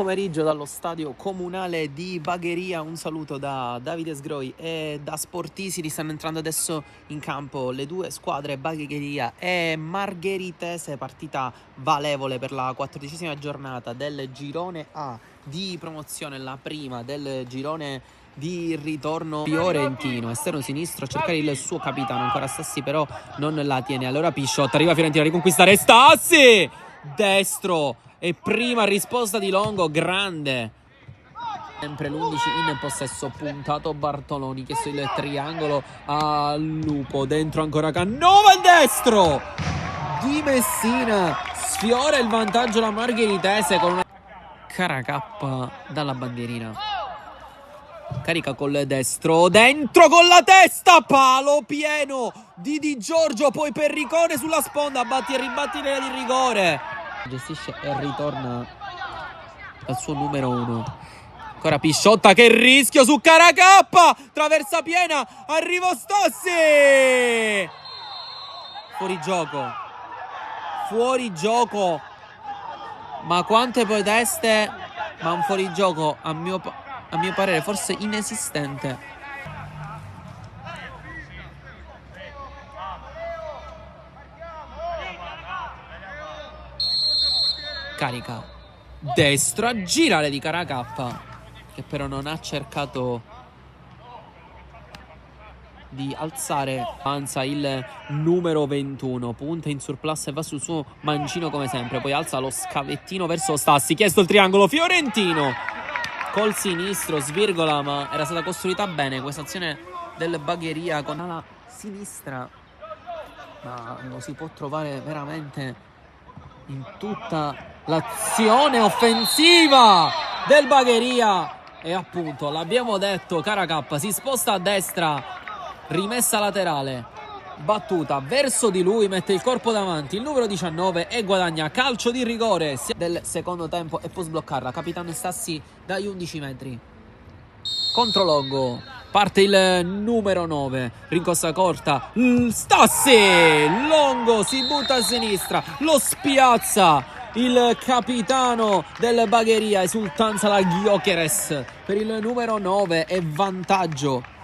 pomeriggio dallo stadio comunale di Bagheria. Un saluto da Davide Sgroi e da Sportisili. Stanno entrando adesso in campo le due squadre, Bagheria e Margheritese. Partita valevole per la 14ª giornata del girone A di promozione, la prima del girone di ritorno. Fiorentino, esterno sinistro, a cercare il suo capitano, ancora Stassi però non la tiene. Allora Pisciotta, arriva Fiorentino a riconquistare Stassi, destro e prima risposta di Longo, grande. Sempre l'11 in possesso, puntato Bartoloni, chiesto il triangolo a Lupo, dentro ancora Cannova, il destro di Messina, sfiora il vantaggio la Margheritese con una Caracappa dalla bandierina. Carica col destro, dentro con la testa, palo pieno di Giorgio, poi Perricone sulla sponda, batti e ribatti nella di rigore. Gestisce e ritorna al suo numero 1. Ancora Pisciotta, che rischio su Caracappa, traversa piena, arrivo Stassi, fuori gioco, ma quante proteste, ma un fuorigioco a mio parere forse inesistente. Carica destro a girare di Caracappa, che però non ha cercato di alzare. Avanza il numero 21, punta in surplus e va sul suo mancino come sempre, poi alza lo scavettino verso Stassi, chiesto il triangolo, Fiorentino col sinistro svirgola, ma era stata costruita bene questa azione del Bagheria con la sinistra, ma lo si può trovare veramente in tutta l'azione offensiva del Bagheria. E appunto, l'abbiamo detto, Caracappa si sposta a destra, rimessa laterale, battuta verso di lui, mette il corpo davanti il numero 19 e guadagna calcio di rigore del secondo tempo e può sbloccarla. Capitano Stassi dagli 11 metri contro Longo, parte il numero 9, rincorsa corta, Stassi, Longo si butta a sinistra, lo spiazza il capitano del Bagheria, esultanza la Gyökeres per il numero 9 e vantaggio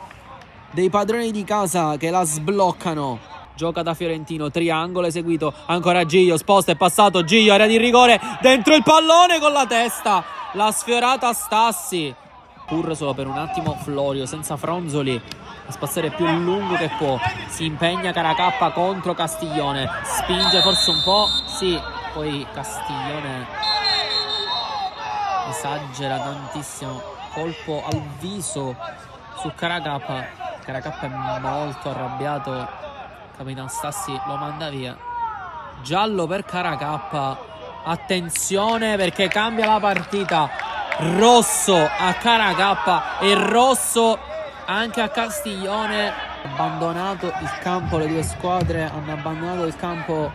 dei padroni di casa che la sbloccano. Gioca da Fiorentino, triangolo eseguito, ancora Giglio, sposta, è passato Giglio, area di rigore, dentro il pallone con la testa, la sfiorata Stassi, pur solo per un attimo Florio senza fronzoli a spazzare più lungo che può. Si impegna Caracappa contro Castiglione, spinge forse un po', sì, poi Castiglione esagera tantissimo, colpo al viso su Caracappa. Caracappa è molto arrabbiato, capitano Stassi lo manda via. Giallo per Caracappa, attenzione perché cambia la partita, rosso a Caracappa e rosso anche a Castiglione. Abbandonato il campo, le due squadre hanno abbandonato il campo,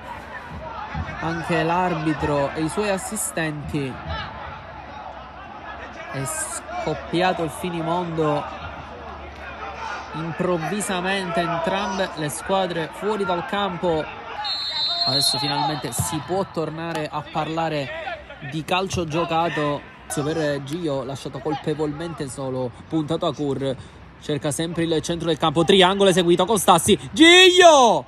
anche l'arbitro e i suoi assistenti. È scoppiato il finimondo, improvvisamente entrambe le squadre fuori dal campo. Adesso finalmente si può tornare a parlare di calcio giocato. Per Gio, lasciato colpevolmente solo, puntato a Cur, cerca sempre il centro del campo, triangolo eseguito con Stassi, Giglio,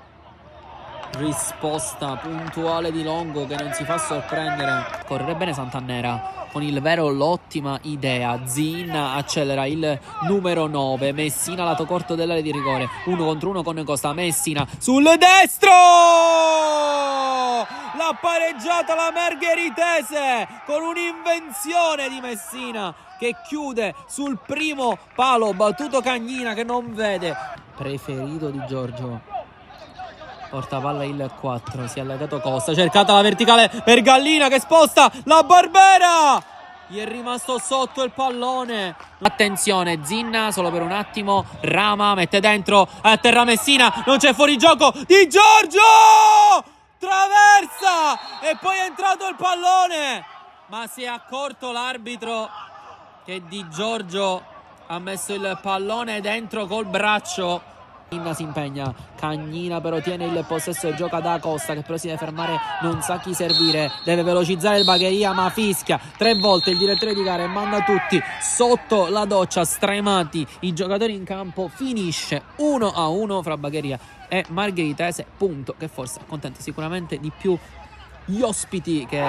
risposta puntuale di Longo che non si fa sorprendere. Corre bene Sant'Annera con il vero l'ottima idea, Zin accelera il numero 9, Messina lato corto dell'area di rigore, 1 contro 1 con Costa, Messina sul destro, l'ha pareggiata la Margheritese con un'invenzione di Messina che chiude sul primo palo, battuto Cagnina che non vede, preferito di Giorgio. Porta palla il 4, si è allegato Costa, cercata la verticale per Gallina che sposta la Barbera, gli è rimasto sotto il pallone. Attenzione, Zinna solo per un attimo, Rama mette dentro, a terra Messina, non c'è fuorigioco di Giorgio, traversa e poi è entrato il pallone, ma si è accorto l'arbitro che Di Giorgio ha messo il pallone dentro col braccio. Si impegna Cagnina, però tiene il possesso e gioca da Costa, che però si deve fermare, non sa chi servire, deve velocizzare il Bagheria, ma fischia 3 volte il direttore di gara e manda tutti sotto la doccia, stremati i giocatori in campo. Finisce 1-1 fra Bagheria e Margheritese, punto che forse accontenta sicuramente di più gli ospiti che